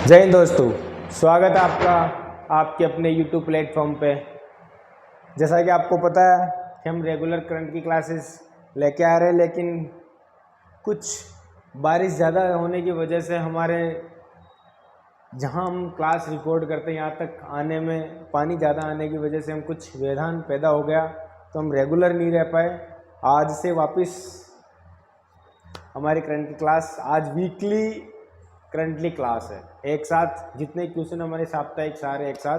जय हिंद दोस्तों, स्वागत है आपका आपके अपने YouTube प्लेटफॉर्म पे। जैसा कि आपको पता है कि हम रेगुलर करंट की क्लासेस लेके आ रहे हैं, लेकिन कुछ बारिश ज़्यादा होने की वजह से हमारे जहां हम क्लास रिकॉर्ड करते हैं यहाँ तक आने में पानी ज़्यादा आने की वजह से हम कुछ व्यवधान पैदा हो गया, तो हम रेगुलर नहीं रह पाए। आज से वापस हमारी करंट की क्लास, आज वीकली करंटली क्लास है। एक साथ जितने क्वेश्चन हमारे साप्ताहिक सारे एक साथ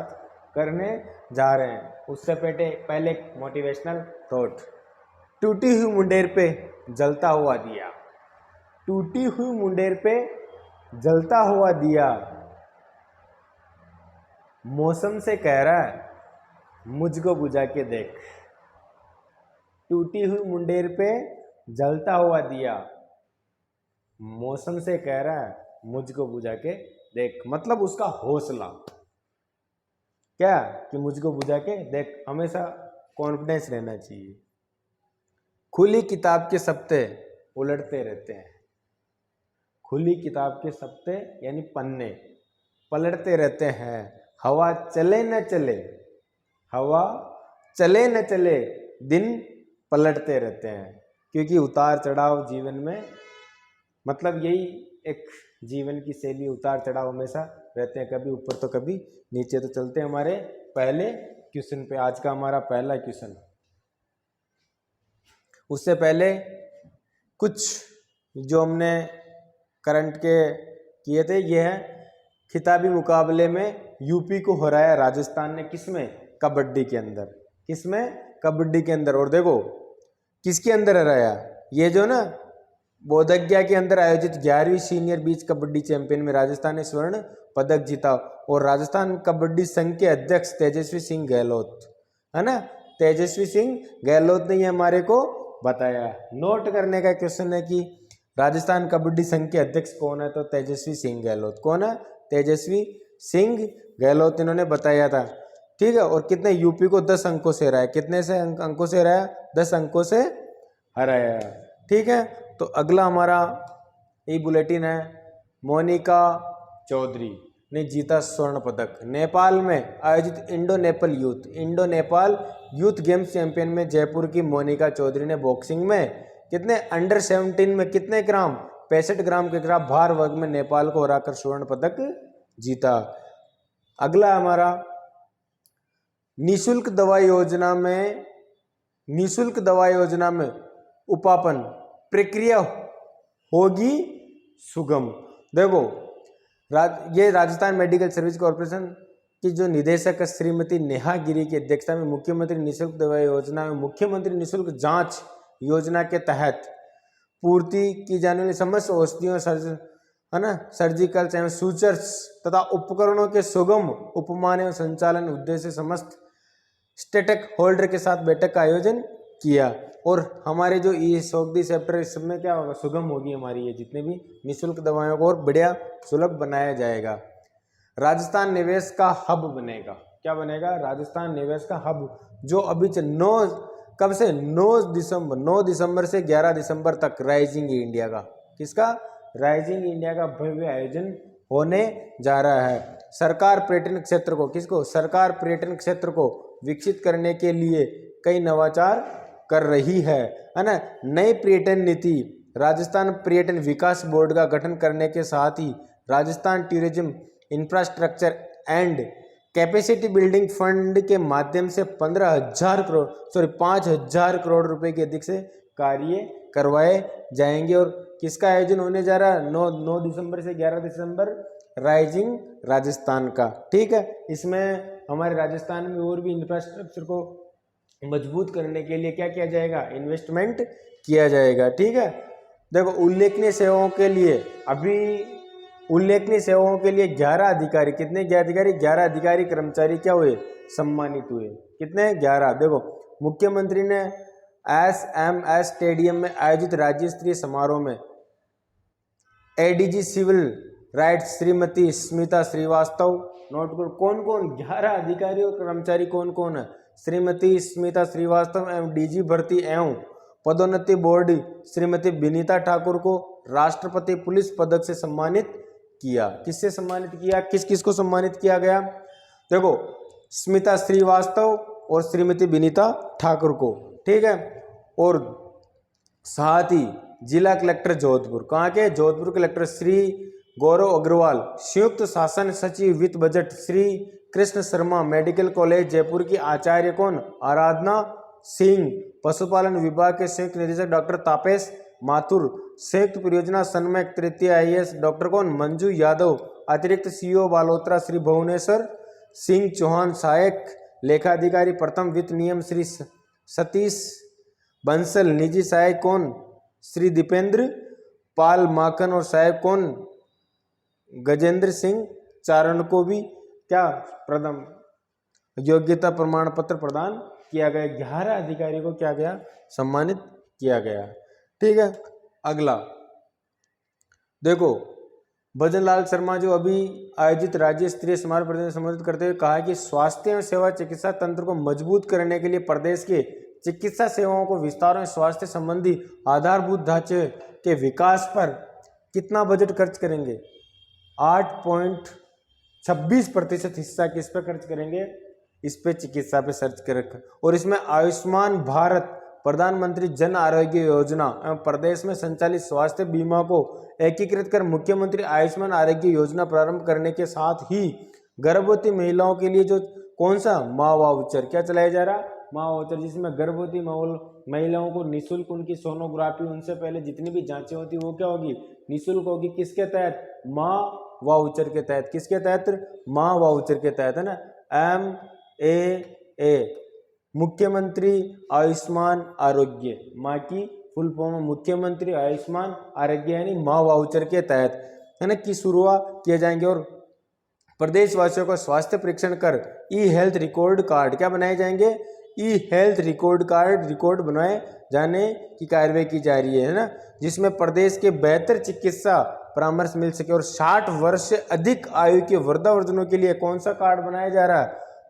करने जा रहे हैं। उससे पहले एक मोटिवेशनल थॉट। टूटी हुई मुंडेर पे जलता हुआ दिया, टूटी हुई मुंडेर पे जलता हुआ दिया, मौसम से कह रहा है मुझको बुझा के देख। टूटी हुई मुंडेर पे जलता हुआ दिया, मौसम से कह रहा है मुझको बुझा के देख। मतलब उसका हौसला क्या कि मुझको बुझा के देख। हमेशा कॉन्फिडेंस रहना चाहिए। खुली किताब के सप्ते उलटते रहते हैं, खुली किताब के सप्ते यानी पन्ने पलटते रहते हैं। हवा चले न चले, हवा चले न चले, दिन पलटते रहते हैं। क्योंकि उतार चढ़ाव जीवन में, मतलब यही एक जीवन की शैली, उतार चढ़ाव हमेशा रहते हैं, कभी ऊपर तो कभी नीचे। तो चलते हैं हमारे पहले क्वेश्चन पे। आज का हमारा पहला क्वेश्चन। उससे पहले कुछ जो हमने करंट के किए थे, ये है खिताबी मुकाबले में यूपी को हराया राजस्थान ने। किसमें? कबड्डी के अंदर। किसमें? कबड्डी के अंदर। और देखो किसके अंदर हराया, ये जो ना बोधगया के अंदर आयोजित 11वीं सीनियर बीच कबड्डी चैंपियन में राजस्थान ने स्वर्ण पदक जीता। और राजस्थान कबड्डी संघ के अध्यक्ष तेजस्वी सिंह गहलोत, है ना, तेजस्वी सिंह गहलोत ने ये हमारे को बताया। नोट करने का क्वेश्चन है कि राजस्थान कबड्डी संघ के अध्यक्ष कौन है, तो तेजस्वी सिंह गहलोत। कौन है? तेजस्वी सिंह गहलोत, इन्होंने बताया था। ठीक है। और कितने? यूपी को 10 अंकों से हराया। कितने से अंकों से हराया? 10 अंकों से हराया। ठीक है। तो अगला हमारा ये बुलेटिन है, मोनिका चौधरी ने जीता स्वर्ण पदक। नेपाल में आयोजित Indo Nepal youth games champion में जयपुर की मोनिका चौधरी ने बॉक्सिंग में कितने, अंडर 17 में कितने ग्राम, 65 ग्राम के खिलाफ भार वर्ग में नेपाल को हराकर स्वर्ण पदक जीता। अगला हमारा निःशुल्क दवा योजना में उपापन प्रक्रिया होगी सुगम। देखो ये राजस्थान मेडिकल सर्विस कॉर्पोरेशन की जो निदेशक है श्रीमती नेहा गिरी की अध्यक्षता में मुख्यमंत्री निःशुल्क दवा योजना में मुख्यमंत्री निःशुल्क जांच योजना के तहत पूर्ति की जाने वाली समस्त औषधियों, है ना, सर्जिकल एवं सूचर्स तथा उपकरणों के सुगम उपमान एवं संचालन उद्देश्य समस्त स्टेटक होल्डर के साथ बैठक का आयोजन किया। और हमारे जो ये सौगदी सेक्टर, इस सब में क्या होगा, सुगम होगी हमारी ये जितने भी निःशुल्क दवाओं को और बढ़िया सुलभ बनाया जाएगा। राजस्थान निवेश का हब बनेगा। क्या बनेगा? राजस्थान निवेश का हब, जो अभी से 9 दिसंबर से 11 दिसंबर तक राइजिंग इंडिया का, किसका? राइजिंग इंडिया का भव्य आयोजन होने जा रहा है। सरकार पर्यटन क्षेत्र को, किसको? सरकार पर्यटन क्षेत्र को विकसित करने के लिए कई नवाचार कर रही है ना। नई पर्यटन नीति, राजस्थान पर्यटन विकास बोर्ड का गठन करने के साथ ही Rajasthan tourism infrastructure and capacity building fund के माध्यम से 5,000 करोड़ रुपए के अधिक से कार्य करवाए जाएंगे। और किसका आयोजन होने जा रहा है? 9 दिसंबर से 11 दिसंबर, राइजिंग राजस्थान का। ठीक है। इसमें हमारे राजस्थान में और भी इंफ्रास्ट्रक्चर को मजबूत करने के लिए क्या किया जाएगा? इन्वेस्टमेंट किया जाएगा। ठीक है। देखो उल्लेखनीय सेवाओं के लिए, अभी उल्लेखनीय सेवाओं के लिए 11 अधिकारी, कितने 11 अधिकारी कर्मचारी क्या हुए? सम्मानित हुए। कितने? 11। देखो मुख्यमंत्री ने SMS स्टेडियम में आयोजित राज्य स्तरीय समारोह में ADG civil rights Shrimati Smita Srivastava, note करो कौन कौन 11 अधिकारी और कर्मचारी कौन कौन है? श्रीमती स्मिता श्रीवास्तव एवं DG भर्ती एवं पदोन्नति बोर्ड श्रीमती विनीता ठाकुर को राष्ट्रपति पुलिस पदक से सम्मानित किया। किससे सम्मानित किया, किस किस को सम्मानित किया गया? देखो, स्मिता श्रीवास्तव और श्रीमती विनीता ठाकुर को, ठीक है। और साथ ही जिला कलेक्टर जोधपुर, कहाँ के? जोधपुर कलेक्टर श्री गौरव अग्रवाल, संयुक्त शासन सचिव वित्त budget Shri Krishna Sharma, medical college Jaipur की आचार्य कौन? आराधना सिंह, पशुपालन विभाग के संयुक्त निदेशक डॉक्टर तापेश माथुर, संयुक्त परियोजना सन्मयक तृतीय IAS डॉक्टर कौन? मंजू यादव, अतिरिक्त CEO बालोतरा श्री भुवनेश्वर सिंह चौहान, सहायक लेखाधिकारी प्रथम वित्त नियम श्री सतीश बंसल, निजी सहायक कौन? श्री दीपेंद्र पाल माखन, और सहायक कौन? गजेंद्र सिंह चारण को भी क्या प्रथम योग्यता प्रमाण पत्र प्रदान किया गया। 11 अधिकारी को क्या गया? सम्मानित किया गया, ठीक है। अगला देखो, भजनलाल शर्मा जो अभी आयोजित राज्य स्तरीय समारोह प्रदेश संबोधित करते हुए कहा कि स्वास्थ्य एवं सेवा चिकित्सा तंत्र को मजबूत करने के लिए प्रदेश के चिकित्सा सेवाओं को विस्तार में स्वास्थ्य संबंधी आधारभूत ढांचे के विकास पर कितना बजट खर्च करेंगे? 8.26% हिस्सा किस पे खर्च करेंगे? इस पे चिकित्सा पे सर्च कर रखा। और इसमें आयुष्मान भारत प्रधानमंत्री जन आरोग्य योजना एवं प्रदेश में संचालित स्वास्थ्य बीमा को एकीकृत कर मुख्यमंत्री आयुष्मान आरोग्य योजना प्रारंभ करने के साथ ही गर्भवती महिलाओं के लिए जो कौन सा माँ वाउचर क्या चलाया जा रहा? माँ वाउचर, जिसमें गर्भवती महिलाओं को निःशुल्क उनकी सोनोग्राफी, उनसे पहले जितनी भी जांचें होती वो क्या होगी? निःशुल्क होगी। किसके तहत? माँ वाउचर के तहत। किसके तहत? माँ वाउचर के तहत, है ना। MAA, मुख्यमंत्री आयुष्मान आरोग्य, माँ की फुल फॉर्म मुख्यमंत्री आयुष्मान आरोग्य यानी माँ वाउचर के तहत, है ना, की शुरुआत किए जाएंगे। और प्रदेशवासियों को स्वास्थ्य परीक्षण कर E-हेल्थ रिकॉर्ड कार्ड क्या बनाए जाएंगे? E-हेल्थ रिकॉर्ड कार्ड रिकॉर्ड बनाए जाने की कार्रवाई की जा रही है ना, जिसमें प्रदेश के बेहतर चिकित्सा परामर्श मिल सके। और 60 वर्ष से अधिक आयु के वृद्धावर्जनों के लिए कौन सा कार्ड बनाया जा रहा है?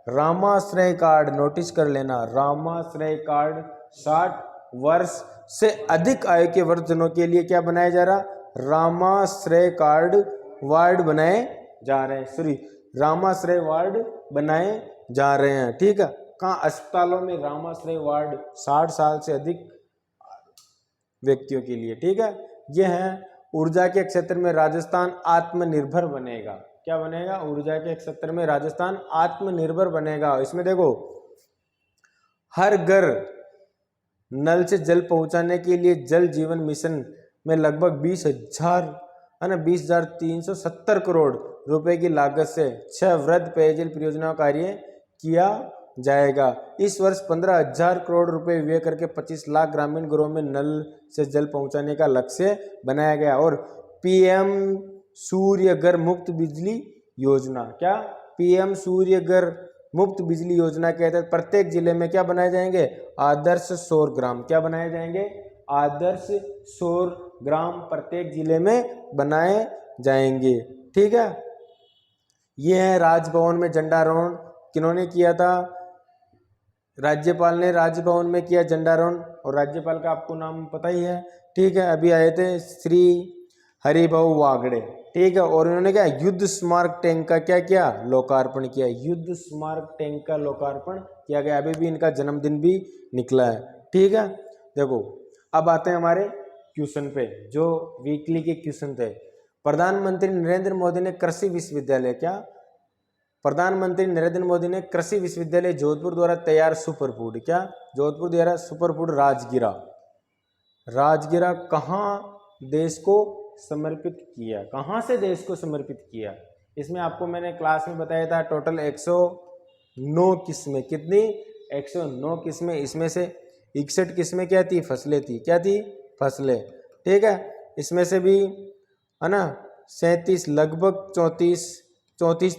रामाश्रय कार्ड। नोटिस कर लेना, रामाश्रय कार्ड 60 वर्ष से अधिक आयु के वृद्धजनों के लिए क्या बनाया जा रहा? रामाश्रय कार्ड वार्ड बनाए जा रहे हैं, सॉरी रामाश्रय वार्ड बनाए जा रहे हैं, ठीक है। कहाँ? अस्पतालों में रामाश्रय वार्ड 60 साल से अधिक व्यक्तियों के लिए, ठीक है। यह है ऊर्जा के क्षेत्र में राजस्थान आत्मनिर्भर बनेगा। क्या बनेगा? ऊर्जा के क्षेत्र में राजस्थान आत्मनिर्भर बनेगा। इसमें देखो, हर घर नल से जल पहुंचाने के लिए जल जीवन मिशन में लगभग 20,370 करोड़ रुपए की लागत से 6 वृहद पेयजल परियोजना कार्य किया जाएगा। इस वर्ष 15,000 करोड़ रुपए व्यय करके 25 लाख ग्रामीण घरों में नल से जल पहुंचाने का लक्ष्य बनाया गया। और PM सूर्य घर मुफ्त बिजली योजना, क्या? PM सूर्य घर मुफ्त बिजली योजना के तहत प्रत्येक जिले में क्या बनाए जाएंगे? आदर्श सौर ग्राम। क्या बनाए जाएंगे? आदर्श सौर ग्राम प्रत्येक जिले में बनाए जाएंगे, ठीक है। ये है राजभवन में झंडारोहण किन्होंने किया था? राज्यपाल ने राजभवन में किया झंडारोहण। और राज्यपाल का आपको नाम पता ही है, ठीक है। अभी आए थे श्री हरिभाऊ वागड़े, ठीक है। और उन्होंने क्या? युद्ध स्मारक टैंक का क्या किया? लोकार्पण किया। युद्ध स्मारक टैंक का लोकार्पण किया गया। अभी भी इनका जन्मदिन भी निकला है, ठीक है। देखो, अब आते हैं हमारे क्वेश्चन पे, जो वीकली के क्वेश्चन थे। प्रधानमंत्री नरेंद्र मोदी ने कृषि विश्वविद्यालय, क्या? प्रधानमंत्री नरेंद्र मोदी ने कृषि विश्वविद्यालय जोधपुर द्वारा तैयार सुपर फूड, क्या? जोधपुर द्वारा सुपर फूड राजगिरा, राजगिरा कहाँ देश को समर्पित किया? कहाँ से देश को समर्पित किया? इसमें आपको मैंने क्लास में बताया था टोटल 109 किस्में। कितनी? 109 किस्में। इसमें से 61 किस्में क्या थी? फसलें थी। क्या थी? फसलें, ठीक है। इसमें से भी, है ना, 37 लगभग 34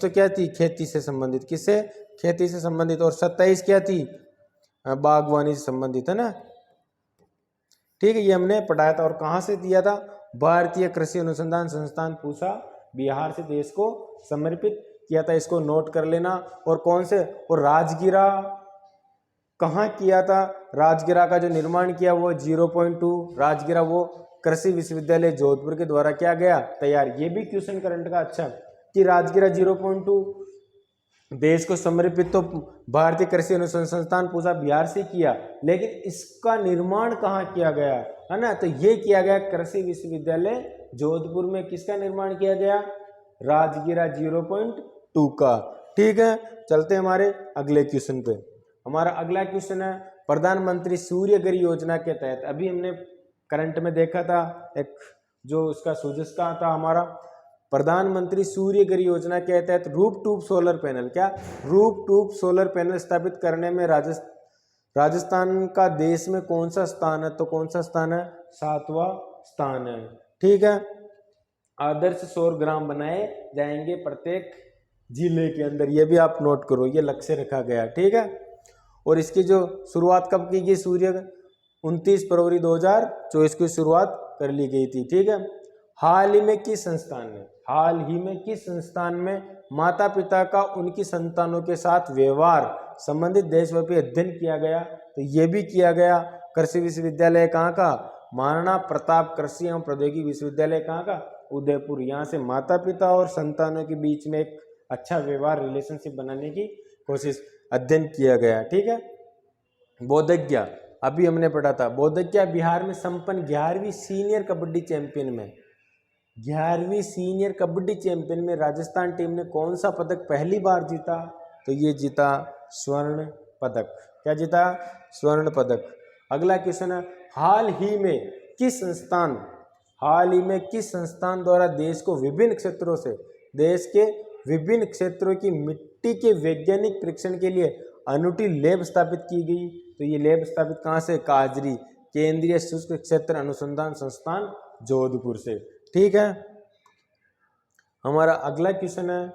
तो क्या थी? खेती से संबंधित। किससे? खेती से संबंधित। और 27 क्या थी? बागवानी से संबंधित, है ना, ठीक है। ये हमने पढ़ाया था। और कहाँ से दिया था? भारतीय कृषि अनुसंधान संस्थान पूसा बिहार से देश को समर्पित किया था। इसको नोट कर लेना। और कौन से? और राजगिरा कहाँ किया था? राजगिरा का जो निर्माण किया वो 0.2 राजगिरा वो कृषि विश्वविद्यालय जोधपुर के द्वारा क्या गया तैयार। ये भी क्वेश्चन करंट का अच्छा कि राजगिरा 0.2 देश को समर्पित तो भारतीय कृषि अनुसंधान संस्थान पूसा बिहार से किया, लेकिन इसका निर्माण कहाँ किया गया है ना, तो ये किया गया कृषि विश्वविद्यालय जोधपुर में। किसका निर्माण किया गया, राजगिरा 0.2 का। ठीक है, चलते हमारे अगले क्वेश्चन पे। हमारा अगला क्वेश्चन है प्रधानमंत्री सूर्य घर योजना के तहत, अभी हमने करंट में देखा था एक जो उसका सूजस का था हमारा, प्रधानमंत्री सूर्य घर योजना के तहत रूफ टॉप सोलर पैनल, क्या रूफ टॉप सोलर पैनल स्थापित करने में राजस्थान का देश में कौन सा स्थान है, तो कौन सा स्थान है, 7वां स्थान है। ठीक है, आदर्श सौर ग्राम बनाए जाएंगे प्रत्येक जिले के अंदर, ये भी आप नोट करो, ये लक्ष्य रखा गया। ठीक है, और इसकी जो शुरुआत कब की गई, सूर्य 29 फरवरी 2024 की शुरुआत कर ली गई थी। ठीक है, हाल ही में किस संस्थान में माता पिता का उनकी संतानों के साथ व्यवहार संबंधित देशव्यापी अध्ययन किया गया, तो ये भी किया गया कृषि विश्वविद्यालय कहाँ का, महाराणा प्रताप कृषि एवं प्रौद्योगिकी विश्वविद्यालय कहाँ का, उदयपुर। यहाँ से माता पिता और संतानों के बीच में एक अच्छा व्यवहार रिलेशनशिप बनाने की कोशिश अध्ययन किया गया। ठीक है, बोधगया अभी हमने पढ़ा था, बोधगया बिहार में संपन्न 11वीं सीनियर कबड्डी चैंपियन में, 11वीं सीनियर कबड्डी चैंपियन में राजस्थान टीम ने कौन सा पदक पहली बार जीता, तो ये जीता स्वर्ण पदक। क्या जीता, स्वर्ण पदक। अगला क्वेश्चन है हाल ही में किस संस्थान द्वारा देश के विभिन्न क्षेत्रों की मिट्टी के वैज्ञानिक परीक्षण के लिए अनूठी लैब स्थापित की गई, तो ये लैब स्थापित कहाँ से, काजरी केंद्रीय शुष्क क्षेत्र अनुसंधान संस्थान जोधपुर से। ठीक है, हमारा अगला क्वेश्चन है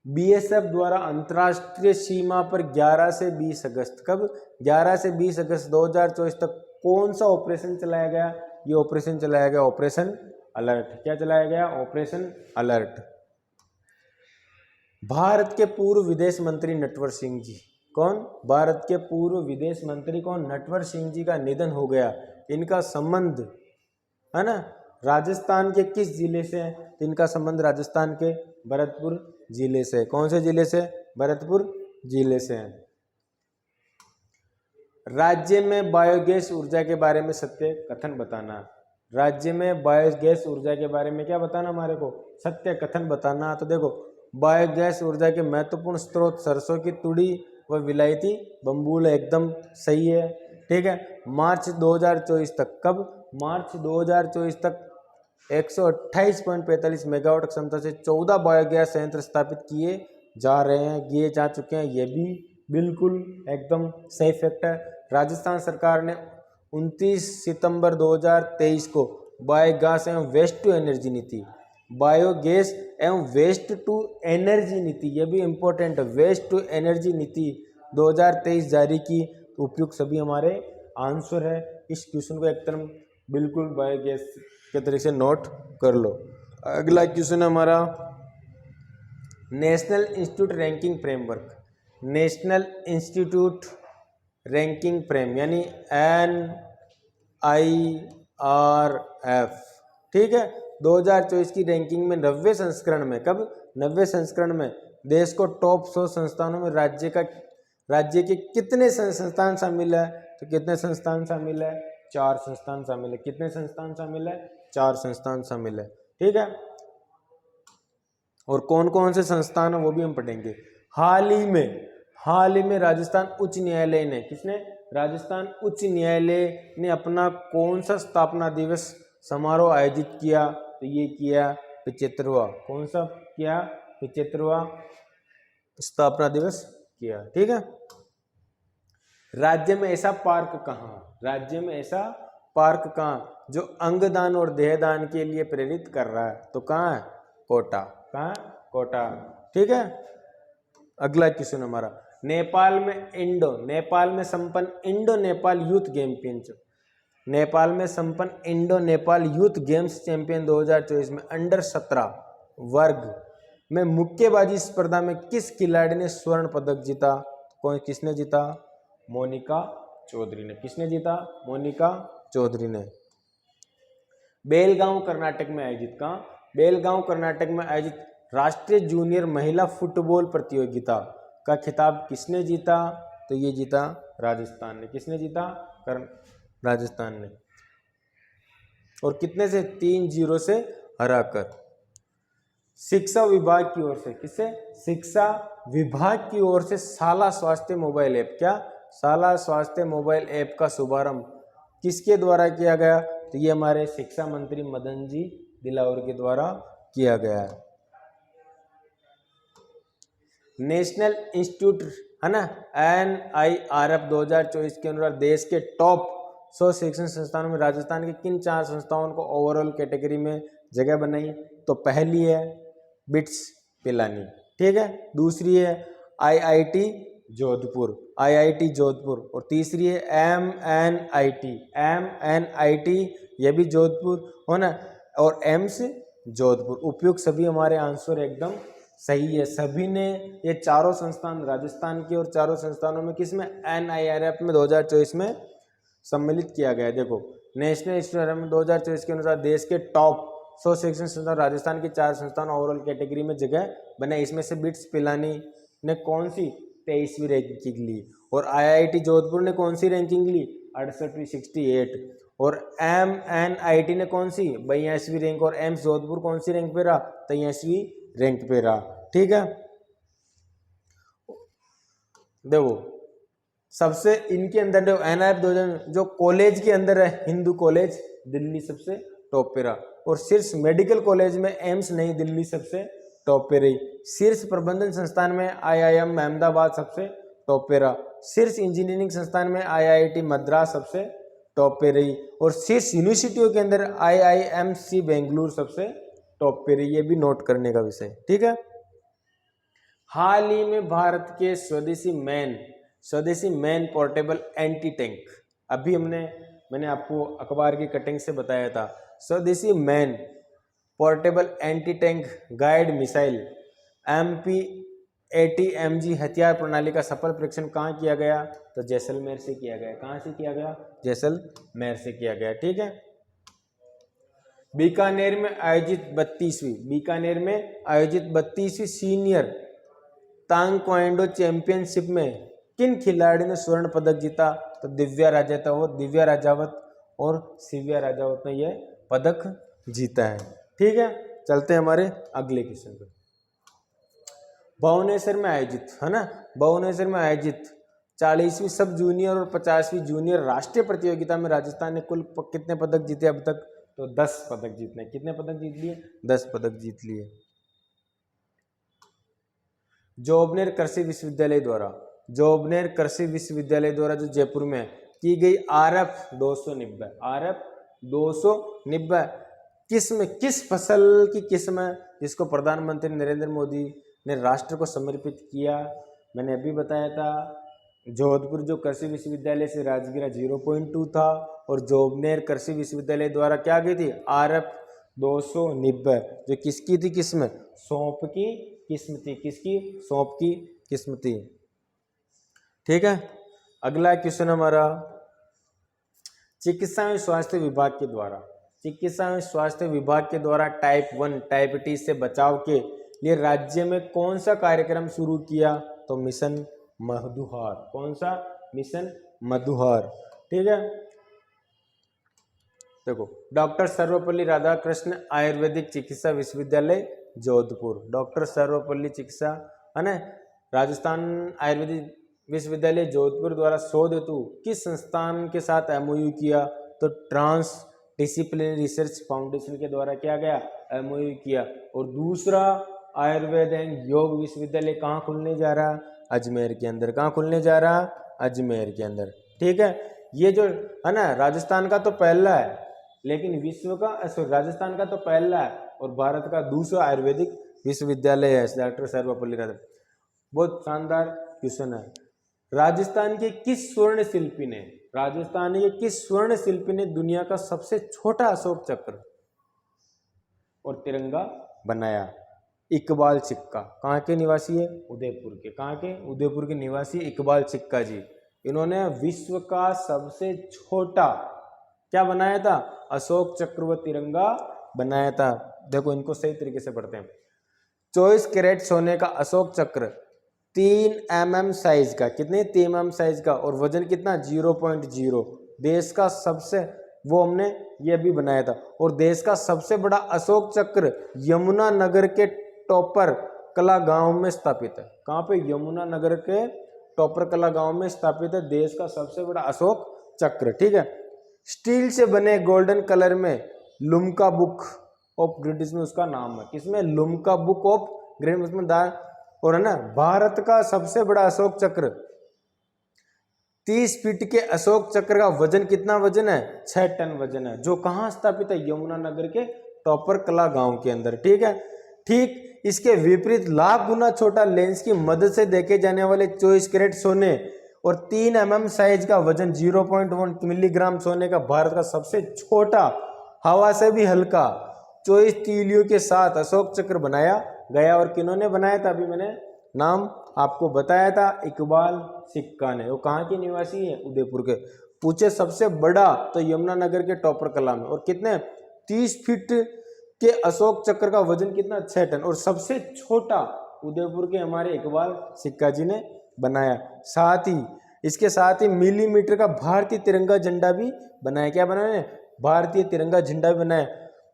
बीएसएफ द्वारा अंतर्राष्ट्रीय सीमा पर 11 से 20 अगस्त, कब 11 से 20 अगस्त 2024 तक कौन सा ऑपरेशन चलाया गया, ये ऑपरेशन चलाया गया ऑपरेशन अलर्ट। क्या चलाया गया, ऑपरेशन अलर्ट। भारत के पूर्व विदेश मंत्री नटवर सिंह जी, कौन, भारत के पूर्व विदेश मंत्री कौन, नटवर सिंह जी का निधन हो गया। इनका संबंध है ना राजस्थान के किस जिले से है, तो इनका संबंध राजस्थान के भरतपुर जिले से। कौन से जिले से, भरतपुर जिले से है। राज्य में बायोगैस ऊर्जा के बारे में सत्य कथन बताना, राज्य में बायोगैस ऊर्जा के बारे में क्या बताना, हमारे को सत्य कथन बताना। तो देखो बायोगैस ऊर्जा के महत्वपूर्ण स्रोत सरसों की तुड़ी व विलायती बम्बूल एकदम सही है। ठीक है, मार्च 2024 तक, कब, मार्च 2024 तक 128.45 मेगावाट क्षमता से 14 बायोगैस संयंत्र स्थापित किए जा चुके हैं, ये भी बिल्कुल एकदम सही फैक्ट है। राजस्थान सरकार ने 29 सितंबर 2023 को बायोगैस एवं वेस्ट टू एनर्जी नीति, बायोगैस एवं वेस्ट टू एनर्जी नीति, ये भी इम्पोर्टेंट है, वेस्ट टू एनर्जी नीति 2023 जारी की। तो उपयुक्त सभी हमारे आंसर है। इस क्वेश्चन को एक तरफ बिल्कुल बायोगैस के तरीके से नोट कर लो। अगला क्वेश्चन हमारा national institute ranking framework, national institute ranking frame यानी NIRF। ठीक है, 2024 की रैंकिंग में 90वें संस्करण में, कब, 90वें संस्करण में देश को टॉप 100 संस्थानों में राज्य के कितने संस्थान शामिल है, तो कितने संस्थान शामिल है, 4 संस्थान शामिल है। कितने संस्थान शामिल है, 4 संस्थान शामिल है। ठीक है, और कौन कौन से संस्थान है वो भी हम पढ़ेंगे। हाल ही में राजस्थान उच्च न्यायालय ने, किसने, राजस्थान उच्च न्यायालय ने अपना कौन सा स्थापना दिवस समारोह आयोजित किया, तो ये किया 75वां, कौन सा किया, 75वां स्थापना दिवस किया। ठीक है, राज्य में ऐसा पार्क कहाँ जो अंगदान और देहदान के लिए प्रेरित कर रहा है, तो कहाँ है, कोटा। ठीक है, अगला क्वेश्चन हमारा नेपाल में संपन्न Indo Nepal youth games champion 2024 में अंडर 17 वर्ग में मुक्केबाजी स्पर्धा में किस खिलाड़ी ने स्वर्ण पदक जीता, किसने जीता, मोनिका चौधरी ने। किसने जीता, मोनिका चौधरी ने। बेलगांव कर्नाटक में आयोजित, कहाँ, बेलगांव कर्नाटक में आयोजित राष्ट्रीय जूनियर महिला फुटबॉल प्रतियोगिता का खिताब किसने जीता? तो ये जीता राजस्थान ने। किसने जीता? राजस्थान ने। और कितने से? 3-0 से हराकर। शिक्षा विभाग की ओर से, किससे? शिक्षा विभाग की ओर से शाला स्वास्थ्य मोबाइल ऐप, क्या? शाला स्वास्थ्य मोबाइल ऐप का शुभारंभ किसके द्वारा किया गया? तो ये हमारे शिक्षा मंत्री मदन जी दिलावर के द्वारा किया गया है। नेशनल इंस्टीट्यूट है ना, NIRF 2024 के अनुसार देश के टॉप 100 शिक्षण संस्थानों में राजस्थान की किन 4 संस्थाओं को ओवरऑल कैटेगरी में जगह बनाई? तो पहली है बिट्स पिलानी, ठीक है। दूसरी है IIT जोधपुर, IIT जोधपुर। और तीसरी है MNIT, ये भी जोधपुर हो ना, और एम्स जोधपुर। उपयुक्त सभी हमारे आंसर एकदम सही है। सभी ने ये चारों संस्थान राजस्थान के, और चारों संस्थानों में किस में? NIRF में 2024 में सम्मिलित किया गया है। देखो, नेशनल इंस्टीट्यूट में 2024 के अनुसार देश के टॉप 100 शिक्षण संस्थान राजस्थान की 4 संस्थान ओवरऑल कैटेगरी में जगह बनाई। इसमें से बिट्स पिलानी ने कौन सी? 23वीं रैंकिंग ली। और IIT जोधपुर ने कौन सी रैंकिंग ली? 68वीं, 68। और MNIT ने कौन सी? 82वीं रैंक। और एम्स जोधपुर कौन सी रैंक पे रहा? 83वीं रैंक पे रहा, ठीक है। देखो, सबसे इनके अंदर जो NIRF 2000 जो कॉलेज के अंदर है, हिंदू कॉलेज दिल्ली सबसे टॉप पे रहा। और शीर्ष मेडिकल कॉलेज में एम्स नई दिल्ली सबसे टॉप पे रही। शीर्ष प्रबंधन संस्थान में IIM अहमदाबाद सबसे टॉप पे रहा। शीर्ष इंजीनियरिंग संस्थान में IIT मद्रास सबसे टॉप पे रही। और शीर्ष यूनिवर्सिटियों के अंदर IIMC बेंगलुरु सबसे टॉप पे रही। ये भी नोट करने का विषय, ठीक है। हाल ही में भारत के स्वदेशी मैन पोर्टेबल एंटी टैंक, अभी मैंने आपको अखबार की कटिंग से बताया था, स्वदेशी man portable anti tank guide missile MP-80MG हथियार प्रणाली का सफल परीक्षण कहाँ किया गया? तो जैसलमेर से किया गया। कहाँ से किया गया? जैसलमेर से किया गया, ठीक है। बीकानेर में आयोजित 32वीं सीनियर ताइक्वांडो चैंपियनशिप में किन खिलाड़ी ने स्वर्ण पदक जीता? तो दिव्या राजावत और शिव्या राजावत ने यह पदक जीता है, ठीक है। चलते हैं हमारे अगले क्वेश्चन पे। भुवनेश्वर में आयोजित 40वीं सब जूनियर और 50वीं जूनियर राष्ट्रीय प्रतियोगिता में राजस्थान ने कुल कितने पदक जीते अब तक? तो 10 पदक जीतने। कितने पदक जीत लिए? 10 पदक जीत लिए। जोबनेर कृषि विश्वविद्यालय द्वारा जो जयपुर में की गई RF 290 किस फसल की किस्म है जिसको प्रधानमंत्री नरेंद्र मोदी ने राष्ट्र को समर्पित किया? मैंने अभी बताया था, जोधपुर जो कृषि विश्वविद्यालय से राजगिरा 0.2 था, और जोबनेर कृषि विश्वविद्यालय द्वारा क्या गई थी? RF 290, जो किसकी थी किस्म? सौंप की किस्म थी। किसकी? सौंप की किस्म थी, ठीक है। अगला क्वेश्चन हमारा, चिकित्सा एवं स्वास्थ्य विभाग के द्वारा टाइप 1 डायबिटीज से बचाव के लिए राज्य में कौन सा कार्यक्रम शुरू किया? तो मिशन मधुहार। कौन सा? मिशन मधुहार, ठीक है। देखो, डॉक्टर सर्वपल्ली राधाकृष्ण आयुर्वेदिक चिकित्सा विश्वविद्यालय जोधपुर, डॉक्टर सर्वपल्ली चिकित्सा है ना, राजस्थान आयुर्वेदिक विश्वविद्यालय जोधपुर द्वारा शोध हेतु किस संस्थान के साथ MOU किया? तो ट्रांस डिसिप्लिनरी रिसर्च फाउंडेशन के द्वारा क्या गया? MOU किया। और दूसरा आयुर्वेद एंड योग विश्वविद्यालय कहाँ खुलने जा रहा? अजमेर के अंदर। कहाँ खुलने जा रहा? अजमेर के अंदर, ठीक है। ये जो है ना, राजस्थान का तो पहला है, लेकिन राजस्थान का तो पहला है और भारत का दूसरा आयुर्वेदिक विश्वविद्यालय है डॉक्टर सर्वपल्ली राधाकृष्ण। बहुत शानदार क्वेश्चन है। राजस्थान के किस स्वर्ण शिल्पी ने दुनिया का सबसे छोटा अशोक चक्र और तिरंगा बनाया? इकबाल चिक्का। कहाँ के निवासी है? उदयपुर के। कहाँ के? उदयपुर के निवासी इकबाल चिक्का जी। इन्होंने विश्व का सबसे छोटा क्या बनाया था? अशोक चक्र व तिरंगा बनाया था। देखो इनको सही तरीके से पढ़ते हैं। 24 कैरेट सोने का अशोक चक्र 3 mm साइज का, कितने? 3 mm साइज का, और वजन कितना? 0.0। देश का सबसे, वो हमने ये भी बनाया था। और देश का सबसे बड़ा अशोक चक्र यमुना नगर के टॉपर कला गांव में स्थापित है। कहाँ पे? यमुना नगर के टॉपर कला गांव में स्थापित है देश का सबसे बड़ा अशोक चक्र। ठीक है। स्टील से बने गोल्डन कलर में लुम्का बुक ऑफ ग्रेडिस में उसका नाम है। किसमें? लुम्का बुक ऑफ ग्रेडिस, उसमें दार, और है ना, भारत का सबसे बड़ा अशोक चक्र 30 फीट के अशोक चक्र का वजन कितना वजन है? 6 टन वजन है। जो कहाँ स्थापित है? यमुना नगर के टॉपर कला गांव के अंदर। ठीक है। ठीक इसके विपरीत लाख गुना छोटा लेंस की मदद से देखे जाने वाले 24 कैरेट सोने और 3 mm साइज का वजन 0.1 मिलीग्राम सोने का भारत का सबसे छोटा, हवा से भी हल्का 24 तीलियों के साथ अशोक चक्र बनाया गया। और किन्होंने बनाया था? अभी मैंने नाम आपको बताया था, इकबाल सिक्का ने। वो कहाँ के निवासी है? उदयपुर के। पूछे सबसे बड़ा, तो यमुना नगर के टॉपर कला में। और कितने? 30 फीट के अशोक चक्र का वजन कितना? 6 टन। और सबसे छोटा उदयपुर के हमारे इकबाल सिक्का जी ने बनाया। साथ ही इसके साथ ही मिलीमीटर का भारतीय तिरंगा झंडा भी बनाया। क्या बनाया? भारतीय तिरंगा झंडा भी बनाया।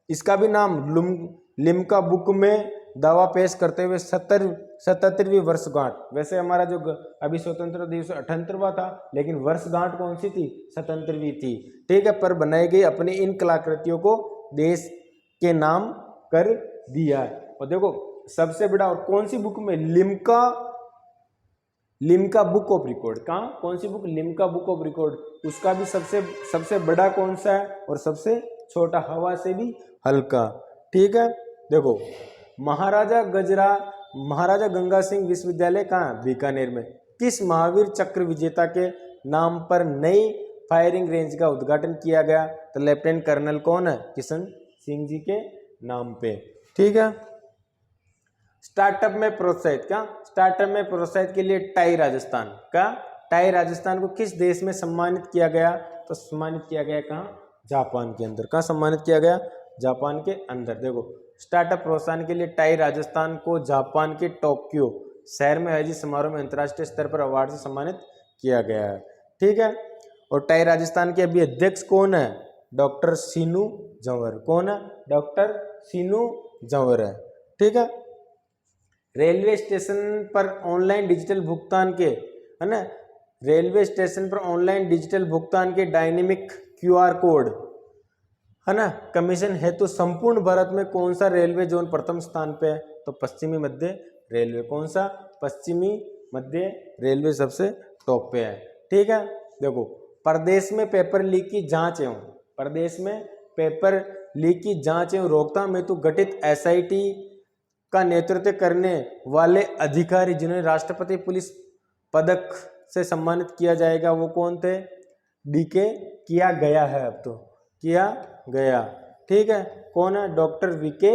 इसका भी नाम लिम्का बुक में दावा पेश करते हुए 77वीं वर्षगांठ। वैसे हमारा जो अभी स्वतंत्रता दिवस 78वां था, लेकिन वर्षगांठ कौन सी थी? 77वीं थी। ठीक है। पर बनाई गई अपनी इन कलाकृतियों को देश के नाम कर दिया है। और देखो सबसे बड़ा, और कौन सी बुक में? Limca book of record. कहाँ? कौन सी book? Limca book of record. उसका भी सबसे बड़ा कौन सा है और सबसे छोटा, हवा से भी हल्का। ठीक है। देखो महाराजा गंगा सिंह विश्वविद्यालय कहाँ? बीकानेर में। किस महावीर चक्र विजेता के नाम पर नई फायरिंग रेंज का उद्घाटन किया गया? तो लेफ्टिनेंट कर्नल कौन है? किशन सिंह जी के नाम पे। ठीक है। स्टार्टअप में प्रोत्साहित, क्या? स्टार्टअप में प्रोत्साहित के लिए टाई राजस्थान का, टाई राजस्थान को किस देश में सम्मानित किया गया? तो सम्मानित किया गया कहाँ? जापान के अंदर। कहाँ सम्मानित किया गया? जापान के अंदर। देखो स्टार्टअप प्रोत्साहन के लिए टाई राजस्थान को जापान के टोक्यो शहर में आयोजित समारोह में अंतर्राष्ट्रीय स्तर पर अवार्ड से सम्मानित किया गया है। ठीक है। और टाई राजस्थान के अभी अध्यक्ष कौन है? डॉक्टर सीनू जंवर। कौन है? डॉक्टर सीनू जंवर है। ठीक है। रेलवे स्टेशन पर ऑनलाइन डिजिटल भुगतान के, है ना, रेलवे स्टेशन पर ऑनलाइन डिजिटल भुगतान के डायनेमिक QR कोड, है ना, कमीशन है तो संपूर्ण भारत में कौन सा रेलवे जोन प्रथम स्थान पे है? तो पश्चिमी मध्य रेलवे। कौन सा? पश्चिमी मध्य रेलवे सबसे टॉप पे है। ठीक है। देखो प्रदेश में पेपर लीक की जांच एवं प्रदेश में पेपर लीक की जांच एवं रोकथाम हेतु गठित SIT का नेतृत्व करने वाले अधिकारी जिन्हें राष्ट्रपति पुलिस पदक से सम्मानित किया जाएगा, वो कौन थे? DK किया गया है, अब तो किया गया। ठीक है। कौन है? Doctor VK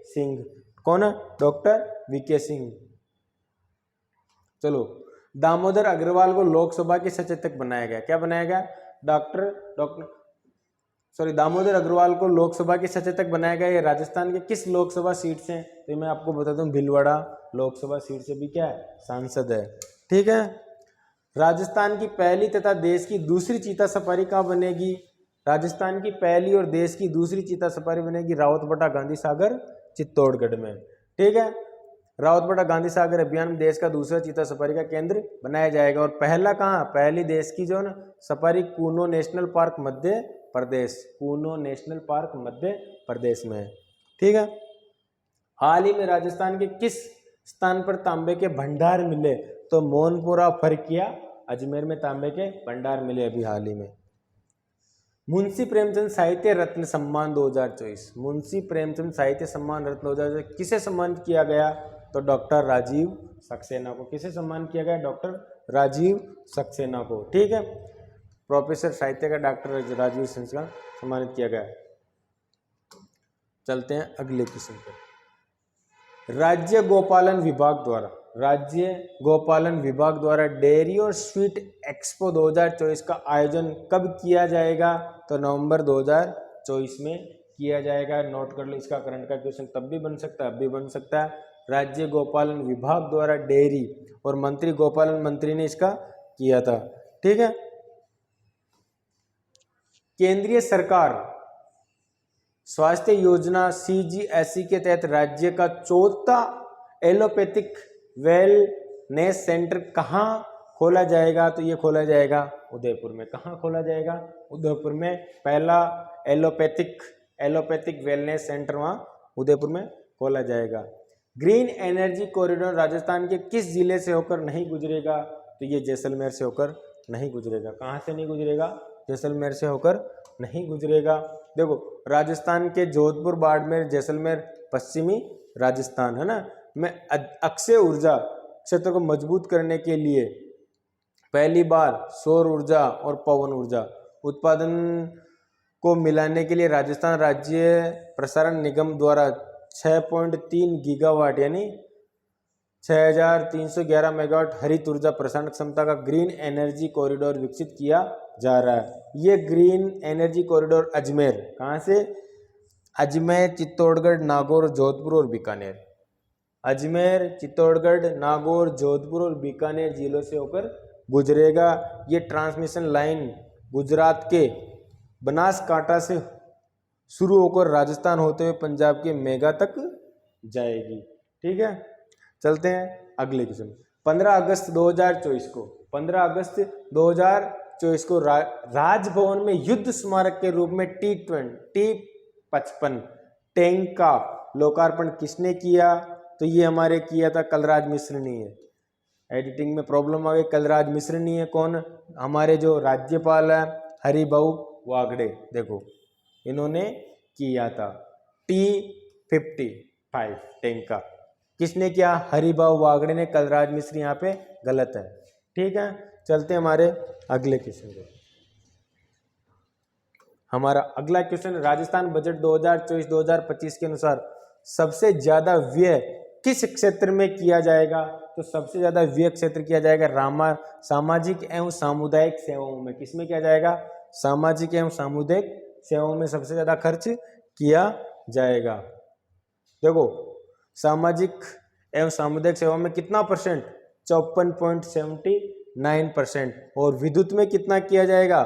Singh. कौन है? Doctor VK Singh. चलो दामोदर अग्रवाल को लोकसभा के सचेतक बनाया गया। क्या बनाया गया? दामोदर अग्रवाल को लोकसभा के सचेतक बनाया गया। ये राजस्थान के किस लोकसभा सीट से? तो मैं आपको बता दूं, भीलवाड़ा लोकसभा सीट से भी क्या है? सांसद है। ठीक है। राजस्थान की पहली तथा देश की दूसरी चीता सफारी कहाँ बनेगी? राजस्थान की पहली और देश की दूसरी चीता सफारी बनेगी रावतबटा गांधी सागर चित्तौड़गढ़ में। ठीक है। रावतबटा गांधी सागर अभियान में देश का दूसरा चीता सफारी का केंद्र बनाया जाएगा। और पहला कहाँ? पहली देश की जो ना safari Kuno national park Madhya Pradesh, Kuno national park Madhya Pradesh में है। ठीक है। हाल ही में राजस्थान के किस स्थान पर तांबे के भंडार मिले? तो मोहनपुरा फरकिया अजमेर में तांबे के भंडार मिले अभी हाल ही में। मुंशी प्रेमचंद साहित्य रत्न सम्मान 2024, मुंशी प्रेमचंद साहित्य सम्मान रत्न 2024 किसे सम्मानित किया गया? तो डॉक्टर राजीव सक्सेना को। किसे सम्मान किया गया? डॉक्टर राजीव सक्सेना को। ठीक है। प्रोफेसर साहित्य का डॉक्टर राजीव सक्सेना का सम्मानित किया गया। चलते हैं अगले क्वेश्चन पर। राज्य गोपालन विभाग द्वारा राज्य गोपालन विभाग द्वारा डेयरी और स्वीट एक्सपो 2024 का आयोजन कब किया जाएगा? तो नवंबर 2024 में किया जाएगा। नोट कर लो, इसका करंट का क्वेश्चन तब भी बन सकता है, अब भी बन सकता है। राज्य गोपालन विभाग द्वारा डेयरी और मंत्री गोपालन मंत्री ने इसका किया था। ठीक है। केंद्रीय सरकार स्वास्थ्य योजना CGSE के तहत राज्य का चौथा एलोपैथिक वेलनेस सेंटर कहाँ खोला जाएगा? तो ये खोला जाएगा उदयपुर में। कहाँ खोला जाएगा? उदयपुर में। पहला एलोपैथिक वेलनेस सेंटर वहाँ उदयपुर में खोला जाएगा। ग्रीन एनर्जी कॉरिडोर राजस्थान के किस जिले से होकर नहीं गुजरेगा? तो ये जैसलमेर से होकर नहीं गुजरेगा। कहाँ से नहीं गुजरेगा? जैसलमेर से होकर नहीं गुजरेगा। देखो, राजस्थान के जोधपुर, बाड़मेर, जैसलमेर पश्चिमी राजस्थान है ना, में अक्षय ऊर्जा क्षेत्र को मजबूत करने के लिए पहली बार सौर ऊर्जा और पवन ऊर्जा उत्पादन को मिलाने के लिए राजस्थान राज्य प्रसारण निगम द्वारा 6.3 गीगावाट यानी 6311 मेगावाट हरित ऊर्जा प्रसारण क्षमता का ग्रीन एनर्जी कॉरिडोर विकसित किया जा रहा है। ये ग्रीन एनर्जी कॉरिडोर अजमेर, कहाँ से? अजमेर, चित्तौड़गढ़, नागौर, जोधपुर और बीकानेर। अजमेर, चित्तौड़गढ़, नागौर, जोधपुर और बीकानेर जिलों से होकर गुजरेगा। ये ट्रांसमिशन लाइन गुजरात के बनासकांठा से शुरू होकर राजस्थान होते हुए पंजाब के मेगा तक जाएगी। ठीक है, चलते हैं अगले क्वेश्चन। 15 अगस्त 2024 को राजभवन में युद्ध स्मारक के रूप में T55 टैंक का लोकार्पण किसने किया? तो ये हमारे किया था कलराज मिश्र ने। है एडिटिंग में प्रॉब्लम आ गई, कलराज मिश्र नहीं है। कौन? हमारे जो राज्यपाल है हरिभाऊ वागड़े, देखो इन्होंने किया था। T55 टैंक का किसने किया? हरिभाऊ वागड़े ने। कलराज मिश्र यहाँ पे गलत है। ठीक है, चलते हैं हमारे अगले क्वेश्चन पे। हमारा अगला क्वेश्चन, राजस्थान बजट 2024-2025 के अनुसार सबसे ज्यादा व्यय किस क्षेत्र में किया जाएगा? तो सबसे ज्यादा व्यय क्षेत्र किया जाएगा सामाजिक एवं सामुदायिक सेवाओं में। किसमें किया जाएगा? सामाजिक एवं सामुदायिक सेवाओं में सबसे ज्यादा खर्च किया जाएगा। देखो, सामाजिक एवं सामुदायिक सेवाओं में कितना परसेंट? 54.79%। और विद्युत में कितना किया जाएगा?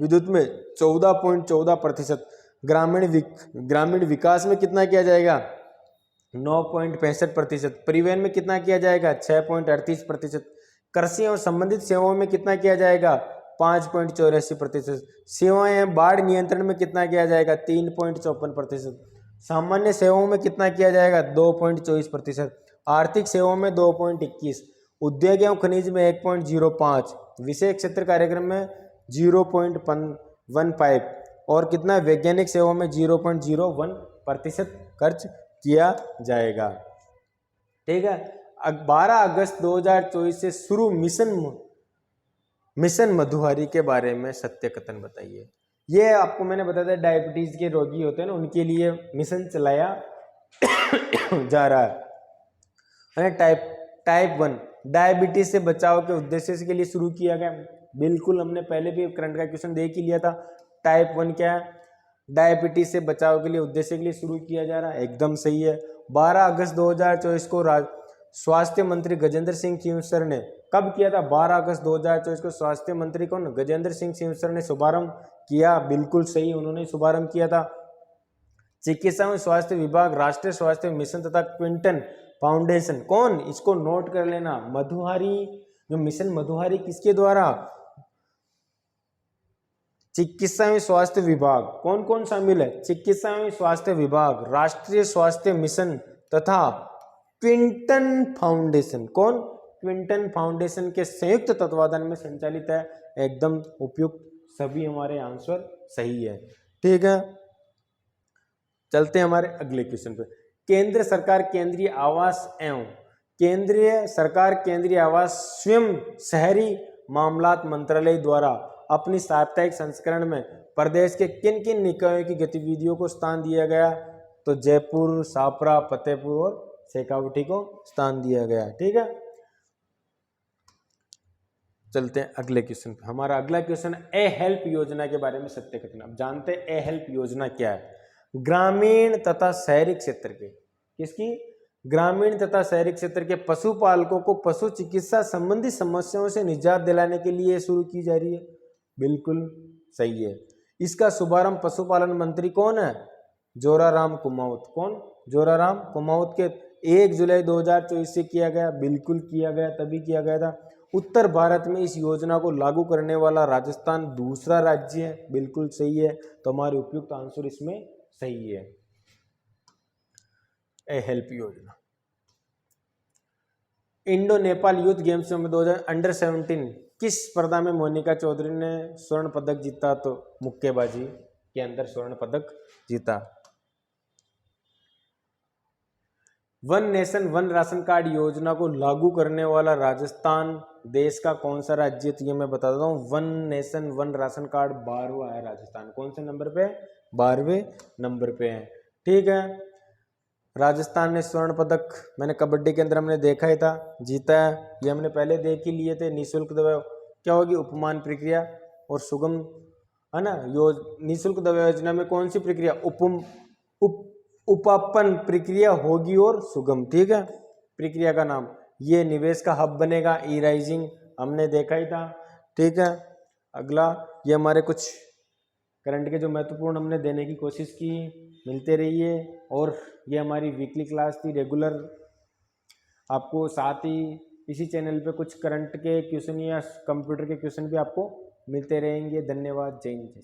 विद्युत में 14.14%। ग्रामीण विकास में कितना किया जाएगा? 9.65%। परिवहन में कितना किया जाएगा? 6.38%। कृषि एवं संबंधित सेवाओं में कितना किया जाएगा? 5.84%। सेवाएं बाढ़ नियंत्रण में कितना किया जाएगा? 3.54%। सामान्य सेवाओं में कितना किया जाएगा? 2.24%। आर्थिक सेवाओं में 2.21%। उद्योग एवं खनिज में 1.05%। विषय क्षेत्र कार्यक्रम में 0.15% और कितना? वैज्ञानिक सेवाओं में 0.01% खर्च किया जाएगा। ठीक है, 12 अगस्त 2024 से शुरू मिशन मधुहारी के बारे में सत्य कथन बताइए। ये आपको मैंने बताया था, डायबिटीज के रोगी होते हैं ना, उनके लिए मिशन चलाया जा रहा है। टाइप 1 डायबिटीज से बचाव के उद्देश्य के लिए शुरू किया गया। बिल्कुल, हमने पहले भी करंट का क्वेश्चन देख ही लिया था। टाइप 1 क्या है? डायबिटीज से बचाव के लिए उद्देश्य के लिए शुरू किया जा रहा है, एकदम सही है। 12 अगस्त 2024 को स्वास्थ्य मंत्री गजेंद्र सिंह सिंहसर ने कब किया था? 12 अगस्त 2024 को स्वास्थ्य मंत्री कौन? गजेंद्र सिंह सिंहसर ने शुभारंभ किया। बिल्कुल सही, उन्होंने शुभारंभ किया था। चिकित्सा एवं स्वास्थ्य विभाग, राष्ट्रीय स्वास्थ्य मिशन तथा क्विंटन फाउंडेशन, कौन? इसको नोट कर लेना। मधुहारी, जो मिशन मधुहारी किसके द्वारा? चिकित्सा एवं स्वास्थ्य विभाग। कौन कौन शामिल है? चिकित्सा एवं स्वास्थ्य विभाग, राष्ट्रीय स्वास्थ्य मिशन तथा क्विंटन फाउंडेशन। कौन? क्विंटन फाउंडेशन के संयुक्त तत्वाधान में संचालित है। एकदम उपयुक्त, सभी हमारे आंसर सही है। ठीक है, चलते हैं हमारे अगले क्वेश्चन पे। केंद्र सरकार केंद्रीय आवास स्वयं शहरी मामलात मंत्रालय द्वारा अपनी साप्ताहिक संस्करण में प्रदेश के किन किन निकायों की गतिविधियों को स्थान दिया गया? तो जयपुर, छापरा, फतेहपुर और शेखावटी को स्थान दिया गया। ठीक है, चलते हैं अगले क्वेश्चन पे। हमारा अगला क्वेश्चन ए हेल्प योजना के बारे में सत्य कथन। अब जानते हैं ए हेल्प योजना क्या है। ग्रामीण तथा शहरी क्षेत्र के, किसकी, ग्रामीण तथा शहरी क्षेत्र के पशुपालकों को पशु चिकित्सा संबंधी समस्याओं से निजात दिलाने के लिए शुरू की जा रही है। बिल्कुल सही है। इसका शुभारंभ पशुपालन मंत्री कौन है, जोराराम कुमावत। कौन, जोराराम कुमावत के 1 जुलाई 2024 से किया गया। बिल्कुल किया गया, तभी किया गया था। उत्तर भारत में इस योजना को लागू करने वाला राजस्थान दूसरा राज्य है। बिल्कुल सही है। तो हमारे उपयुक्त आंसर इसमें सही है, ए हेल्प योजना। इंडो नेपाल यूथ गेम्स में 2000 अंडर 17 किस स्पर्धा में मोनिका चौधरी ने स्वर्ण पदक जीता, तो मुक्केबाजी के अंदर स्वर्ण पदक जीता। One nation one ration card योजना को लागू करने वाला राजस्थान देश का कौन सा राज्य, तो ये मैं बता देता हूँ। One nation one ration card 12वां है राजस्थान। कौन से नंबर पे, 12वें नंबर पे है। ठीक है, राजस्थान ने स्वर्ण पदक, मैंने कबड्डी के अंदर हमने देखा ही था, जीता है। ये हमने पहले देख ही लिए थे। निःशुल्क दवा क्या होगी, उपमान प्रक्रिया और सुगम, है ना। निःशुल्क दवा योजना में कौन सी प्रक्रिया, उपापन प्रक्रिया होगी और सुगम। ठीक है, प्रक्रिया का नाम। ये निवेश का हब बनेगा, ई राइजिंग, हमने देखा ही था। ठीक है, अगला ये हमारे कुछ करंट के जो महत्वपूर्ण हमने देने की कोशिश की। मिलते रहिए। और ये हमारी वीकली क्लास थी रेगुलर। आपको साथ ही इसी चैनल पे कुछ करंट के क्वेश्चन या कंप्यूटर के क्वेश्चन भी आपको मिलते रहेंगे। धन्यवाद। जय हिंद।